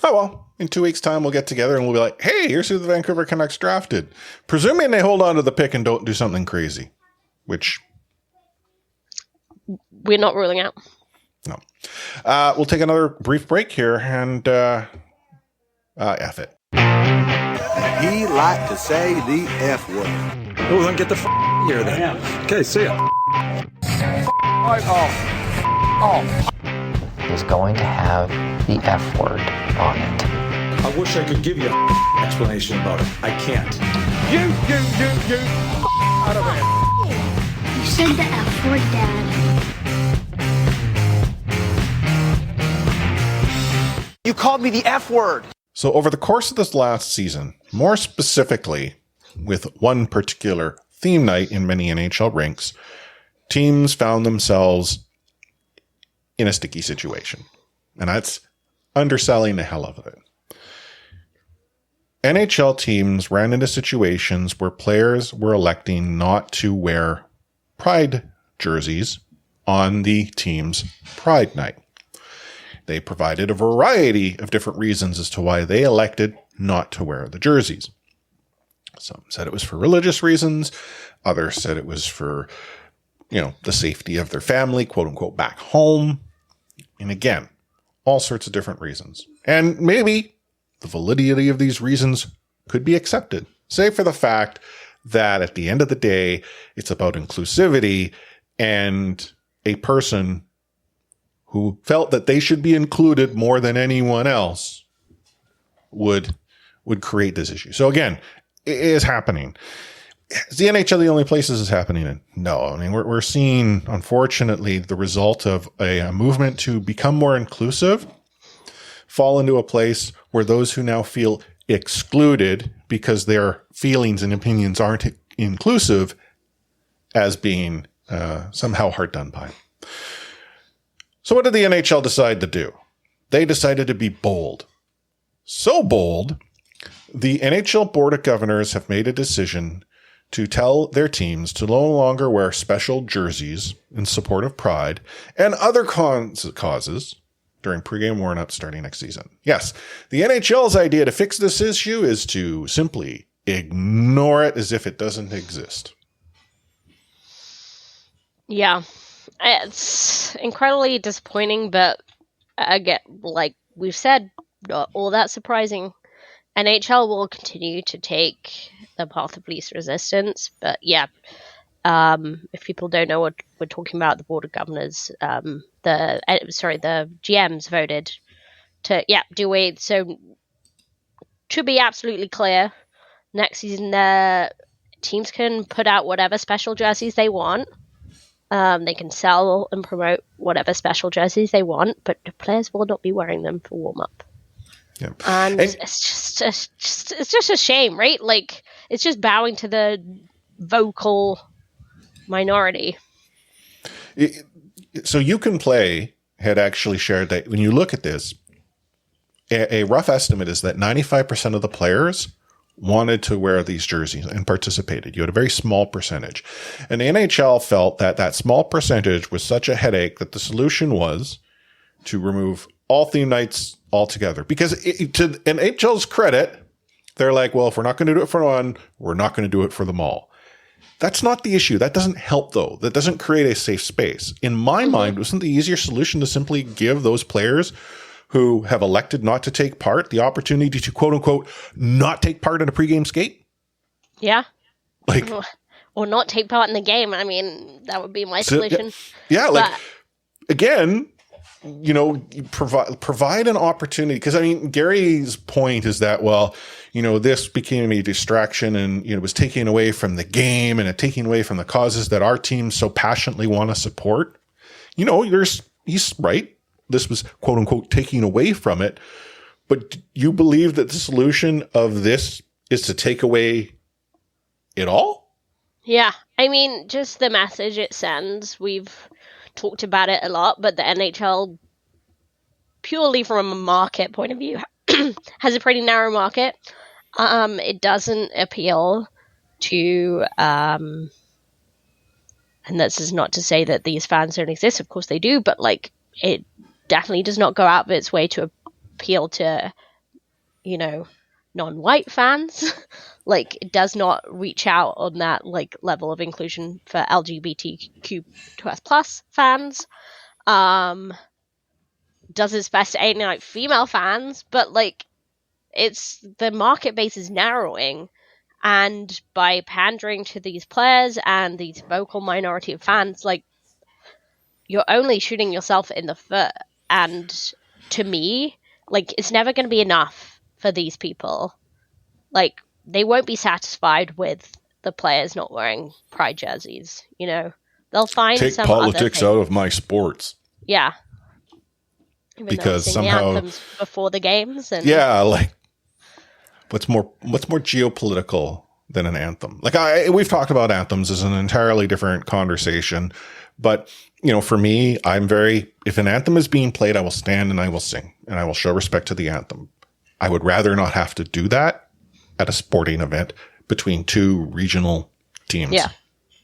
Oh, well, in 2 weeks' time, we'll get together and we'll be like, hey, here's who the Vancouver Canucks drafted. Presuming they hold on to the pick and don't do something crazy, which we're not ruling out. No. We'll take another brief break here and F it. He liked to say the F word. Oh, then get the here then. Okay, see ya. Is going to have the F word on it. I wish I could give you an explanation about it. I can't. You, out of here. You said the F word, Dad. You called me the F word. So over the course of this last season, more specifically with one particular theme night in many NHL rinks, teams found themselves in a sticky situation. And that's underselling the hell of it. NHL teams ran into situations where players were electing not to wear Pride jerseys on the team's Pride night. They provided a variety of different reasons as to why they elected not to wear the jerseys. Some said it was for religious reasons. Others said it was for, the safety of their family, quote unquote, back home. And again, all sorts of different reasons. And maybe the validity of these reasons could be accepted, save for the fact that at the end of the day, it's about inclusivity, and a person who felt that they should be included more than anyone else would create this issue. So again, it is happening. Is the NHL the only place this is happening in? No. I mean, we're seeing, unfortunately, the result of a movement to become more inclusive fall into a place where those who now feel excluded because their feelings and opinions aren't inclusive as being somehow hard done by. So what did the NHL decide to do? They decided to be bold. So bold, the NHL Board of Governors have made a decision to tell their teams to no longer wear special jerseys in support of Pride and other causes during pregame warm-up starting next season. Yes, the NHL's idea to fix this issue is to simply ignore it as if it doesn't exist. Yeah, it's incredibly disappointing, but again, like we've said, not all that surprising. NHL will continue to take the path of least resistance, but yeah, if people don't know what we're talking about, the Board of Governors, the GMs voted to do it. So to be absolutely clear, next season the teams can put out whatever special jerseys they want. They can sell and promote whatever special jerseys they want, but the players will not be wearing them for warm up. Yeah. And it's just a shame, right? Like, it's just bowing to the vocal minority. So You Can Play had actually shared that when you look at this, a rough estimate is that 95% of the players wanted to wear these jerseys and participated. You had a very small percentage. And the NHL felt that that small percentage was such a headache that the solution was to remove all theme nights altogether. Because to NHL's credit, they're like, well, if we're not going to do it for one, we're not going to do it for them all. That's not the issue. That doesn't help, though. That doesn't create a safe space. In my mind, wasn't the easier solution to simply give those players who have elected not to take part the opportunity to, quote unquote, not take part in a pregame skate? Yeah. Like, or not take part in the game. I mean, that would be my solution. Yeah, like, again, provide an opportunity. Because, I mean, Gary's point is that, well, this became a distraction and, was taking away from the game and taking away from the causes that our team so passionately want to support. He's right. This was, quote unquote, taking away from it. But you believe that the solution of this is to take away it all? Yeah, I mean, just the message it sends. We've talked about it a lot, but the NHL, purely from a market point of view, has a pretty narrow market. It doesn't appeal to, and this is not to say that these fans don't exist. Of course they do, but like it definitely does not go out of its way to appeal to, non-white fans. Like, it does not reach out on that like level of inclusion for LGBTQ plus fans. Does its best to alienate female fans, but like it's the market base is narrowing, and by pandering to these players and these vocal minority of fans, like you're only shooting yourself in the foot. And to me, like it's never going to be enough for these people. Like they won't be satisfied with the players not wearing pride jerseys. They'll find take some politics out of my sports. Yeah. Even because the somehow anthems before the games and like what's more geopolitical than an anthem? Like we've talked about anthems as an entirely different conversation, but for me, if an anthem is being played, I will stand and I will sing and I will show respect to the anthem. I would rather not have to do that at a sporting event between two regional teams. Yeah.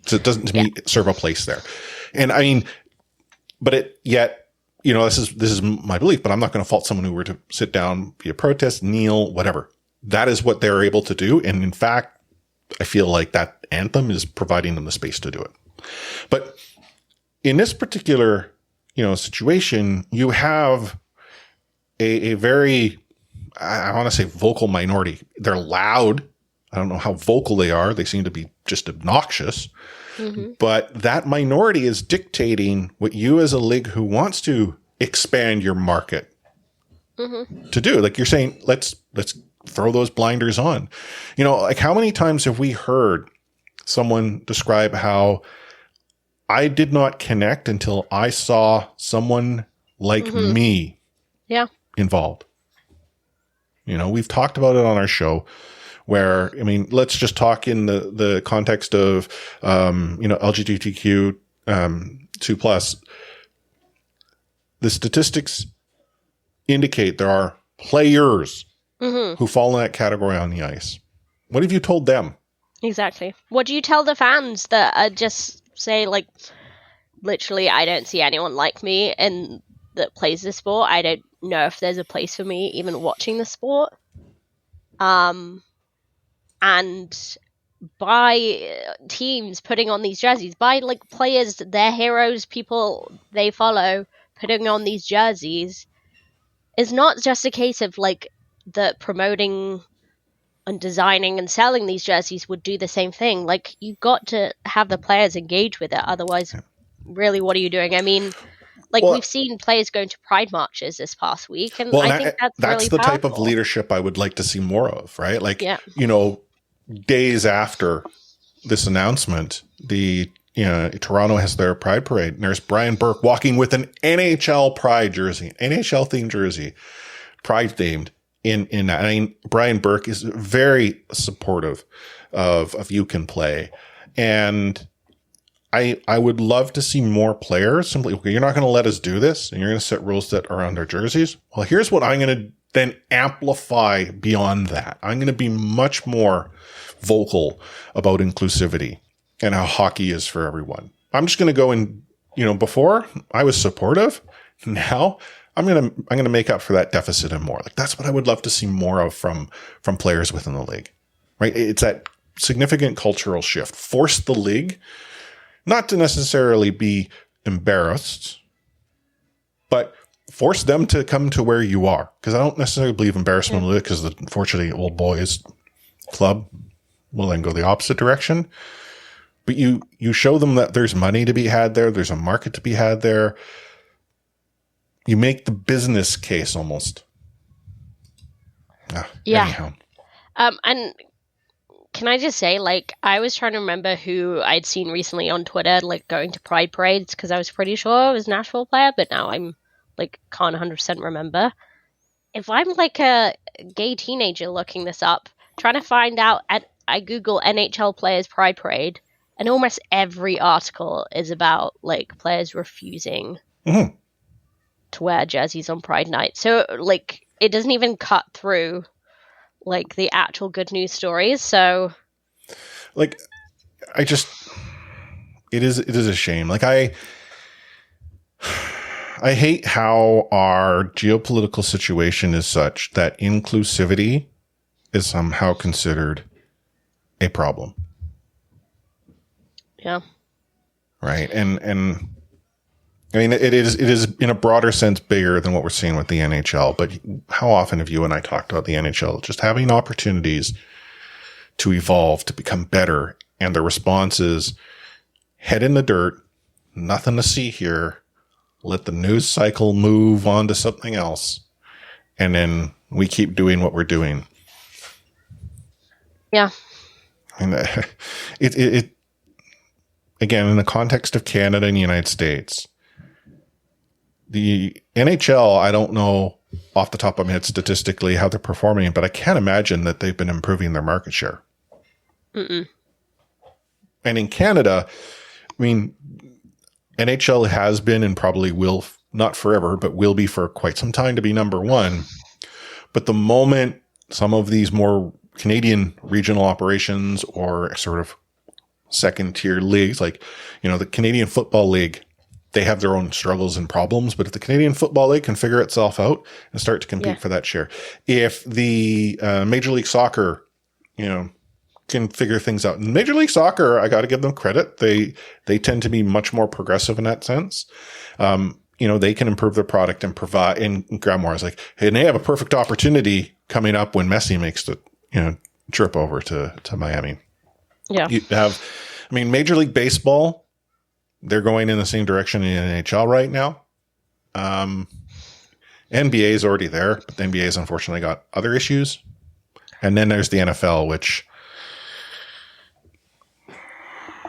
So it doesn't to me serve a place there. And I mean, but this is my belief, but I'm not going to fault someone who were to sit down, be a protest, kneel, whatever. That is what they're able to do. And in fact, I feel like that anthem is providing them the space to do it. But in this particular, situation, you have a very, I want to say vocal minority. They're loud. I don't know how vocal they are. They seem to be just obnoxious. Mm-hmm. But that minority is dictating what you as a league who wants to expand your market to do. Like you're saying, let's throw those blinders on. Like how many times have we heard someone describe how I did not connect until I saw someone like me involved? We've talked about it on our show where, I mean, let's just talk in the context of, LGBTQ, 2+. The statistics indicate there are players who fall in that category on the ice. What have you told them? Exactly. What do you tell the fans that just say, like, literally, I don't see anyone like me that plays this sport. I don't know if there's a place for me even watching the sport. And by teams putting on these jerseys, by like players, their heroes, people they follow, putting on these jerseys, is not just a case of like the promoting and designing and selling these jerseys would do the same thing. Like you've got to have the players engage with it. Otherwise, really, what are you doing? I mean, we've seen players going to pride marches this past week, and I think that's really the powerful. Type of leadership I would like to see more of, right? Like, days after this announcement, Toronto has their pride parade, and there's Brian Burke walking with an NHL pride jersey, NHL themed jersey, pride themed in that. I mean, Brian Burke is very supportive of You Can Play, and I would love to see more players simply, okay, you're not going to let us do this and you're going to set rules that are on their jerseys. Well, here's what I'm going to then amplify beyond that. I'm going to be much more vocal about inclusivity and how hockey is for everyone. I'm just going to go and, before I was supportive. Now I'm going to make up for that deficit and more. Like that's what I would love to see more of from players within the league, right? It's that significant cultural shift. Force the league not to necessarily be embarrassed, but force them to come to where you are. Because I don't necessarily believe embarrassment will, because unfortunately old boys club will then go the opposite direction. But you show them that there's money to be had there. There's a market to be had there. You make the business case almost. Anyhow. And can I just say, like, I was trying to remember who I'd seen recently on Twitter, like, going to pride parades, because I was pretty sure it was a Nashville player, but now I'm, like, can't 100% remember. if I'm like a gay teenager looking this up, trying to find out, I Google NHL Players Pride Parade, and almost every article is about like players refusing to wear jerseys on Pride Night. So like it doesn't even cut through like the actual good news stories. So like it is a shame. Like I hate how our geopolitical situation is such that inclusivity is somehow considered a problem. Yeah. Right. And I mean, it is in a broader sense bigger than what we're seeing with the NHL. But how often have you and I talked about the NHL just having opportunities to evolve, to become better, and the response is head in the dirt, nothing to see here, let the news cycle move on to something else, and then we keep doing what we're doing. Yeah. And it again, in the context of Canada and the United States, the NHL, I don't know off the top of my head statistically how they're performing, but I can't imagine that they've been improving their market share. Mm-mm. And in Canada, I mean, NHL has been and probably will, not forever, but will be for quite some time to be number one. But the moment some of these more Canadian regional operations or sort of second tier leagues, like, you know, the Canadian Football League, they have their own struggles and problems, but if the Canadian Football League can figure itself out and start to compete for that share, if the Major League Soccer, you know, can figure things out. In Major League Soccer, I got to give them credit. They tend to be much more progressive in that sense. You know, they can improve their product and provide, and grab more. It's like, hey, and they have a perfect opportunity coming up when Messi makes the, you know, trip over to Miami. Yeah. You have, I mean, Major League Baseball, they're going in the same direction in the NHL right now. NBA is already there, but the NBA has unfortunately got other issues. And then there's the NFL, which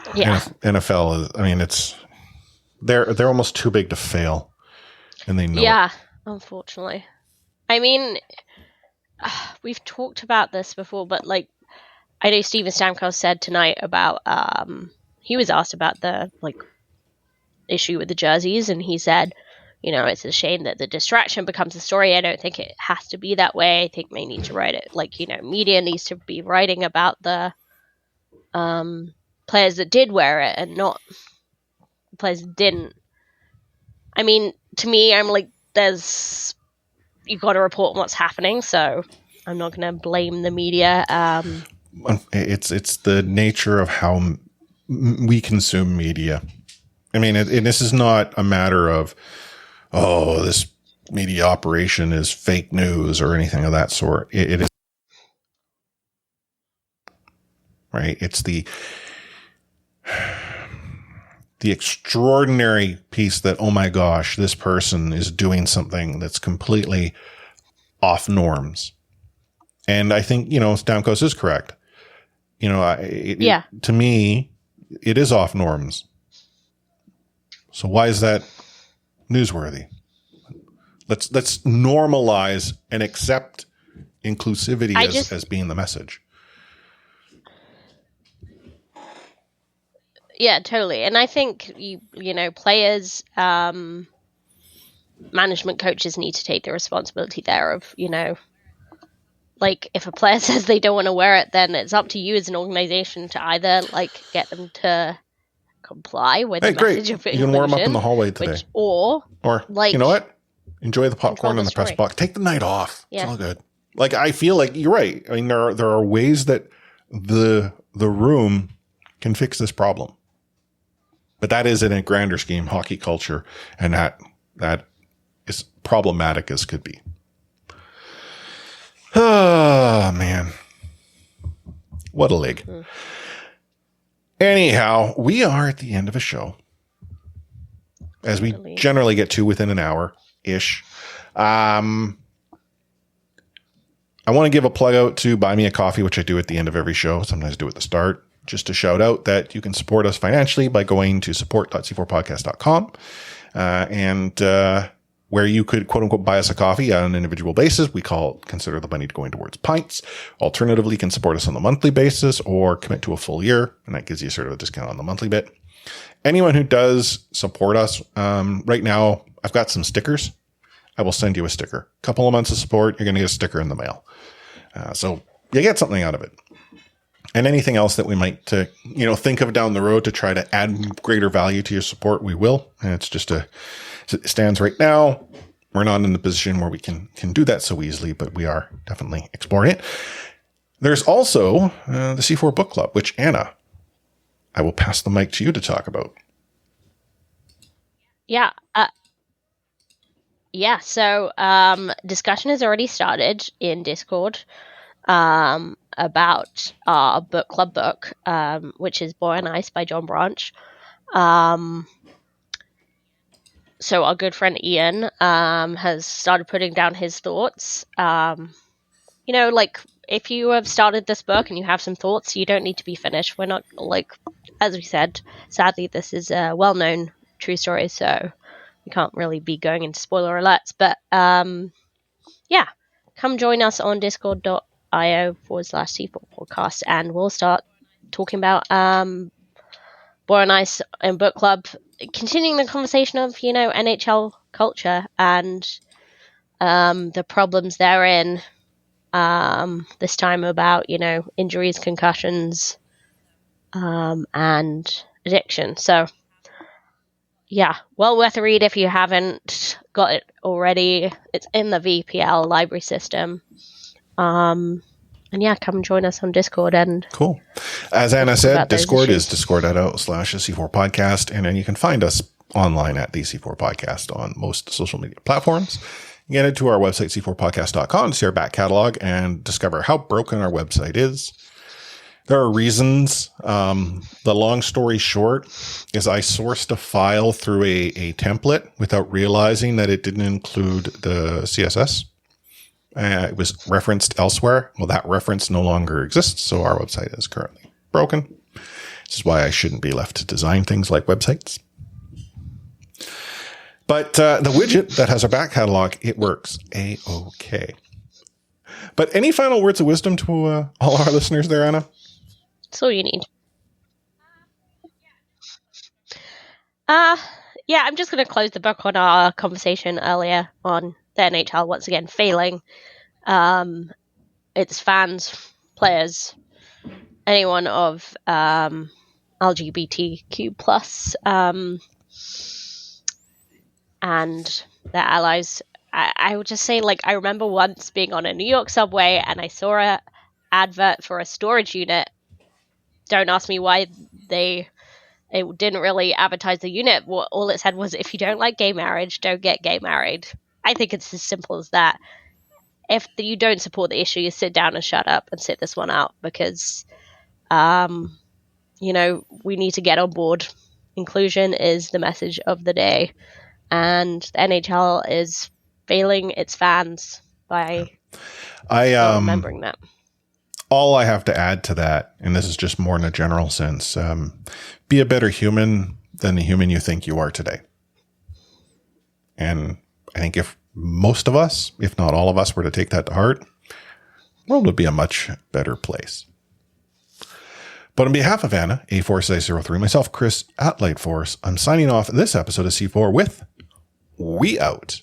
NFL is, I mean, it's, they're almost too big to fail, and they know it. Unfortunately. I mean, we've talked about this before, but like, I know Steven Stamkos said tonight about, he was asked about the like issue with the jerseys, and he said, you know, it's a shame that the distraction becomes a story. I don't think it has to be that way. I think they need to write it, like, you know, media needs to be writing about the players that did wear it and not the players that didn't. I mean, to me, I'm like, you've got to report what's happening, so I'm not going to blame the media. It's the nature of how we consume media. I mean, and this is not a matter of, oh, this media operation is fake news or anything of that sort. It is, right? It's the extraordinary piece that, oh my gosh, this person is doing something that's completely off norms. And I think, you know, Stamkos is correct. You know, to me, it is off norms. So why is that newsworthy? Let's normalize and accept inclusivity as being the message. Yeah, totally. And I think you know, players, management coaches need to take the responsibility there of, you know, like if a player says they don't want to wear it, then it's up to you as an organization to either like get them to comply with the message of inclusion. You can warm up in the hallway today. Or like, you know what? Enjoy the popcorn in the press box. Take the night off. It's all good. Like, I feel like you're right. I mean, there are ways that the room can fix this problem. But that is in a grander scheme, hockey culture, and that is problematic as could be. Oh, man. What a league. Anyhow, we are at the end of a show, as we generally get to within an hour-ish. I want to give a plug out to Buy Me a Coffee, which I do at the end of every show. Sometimes I do at the start. Just to shout out that you can support us financially by going to support.c4podcast.com. And where you could quote unquote buy us a coffee on an individual basis. We consider the money going towards pints. Alternatively, you can support us on a monthly basis or commit to a full year. And that gives you sort of a discount on the monthly bit. Anyone who does support us, right now, I've got some stickers. I will send you a sticker. Couple of months of support, you're going to get a sticker in the mail. So you get something out of it. And anything else that we might, think of down the road to try to add greater value to your support, we will. And it's just as it stands right now, we're not in the position where we can do that so easily, but we are definitely exploring it. There's also the C4 Book Club, which, Anna, I will pass the mic to you to talk about. Yeah. So discussion has already started in Discord about our book club book, which is Boy on Ice by John Branch. So our good friend Ian has started putting down his thoughts. If you have started this book and you have some thoughts, you don't need to be finished. We're not, as we said, sadly, this is a well-known true story, so we can't really be going into spoiler alerts. But, come join us on discord.io/C4 podcast, and we'll start talking about Boy on Ice and Book Club, continuing the conversation of, NHL culture and the problems therein. This time about, injuries, concussions, and addiction. So, yeah, well worth a read if you haven't got it already. It's in the VPL library system. And yeah, come join us on Discord. And cool. As Anna said, Discord is discord.io/C4 podcast. And then you can find us online at the C4 podcast on most social media platforms. Get it to our website, c4podcast.com, to see our back catalog and discover how broken our website is. There are reasons. The long story short is I sourced a file through a template without realizing that it didn't include the CSS. It was referenced elsewhere. Well, that reference no longer exists, so our website is currently broken. This is why I shouldn't be left to design things like websites. But the widget that has our back catalog, it works A-OK. But any final words of wisdom to all our listeners there, Anna? That's all you need. I'm just going to close the book on our conversation earlier on the NHL once again failing its fans, players, anyone of LGBTQ plus and their allies. I would just say, I remember once being on a New York subway and I saw an advert for a storage unit. Don't ask me why it didn't really advertise the unit. All it said was, if you don't like gay marriage, don't get gay married. I think it's as simple as that. If you don't support the issue, you sit down and shut up and sit this one out, because, we need to get on board. Inclusion is the message of the day. And the NHL is failing its fans by remembering that. All I have to add to that, and this is just more in a general sense, be a better human than the human you think you are today. And I think if most of us, if not all of us, were to take that to heart, the world would be a much better place. But on behalf of Anna, A4-03, myself, Chris at Lightforce, I'm signing off this episode of C4 with We Out.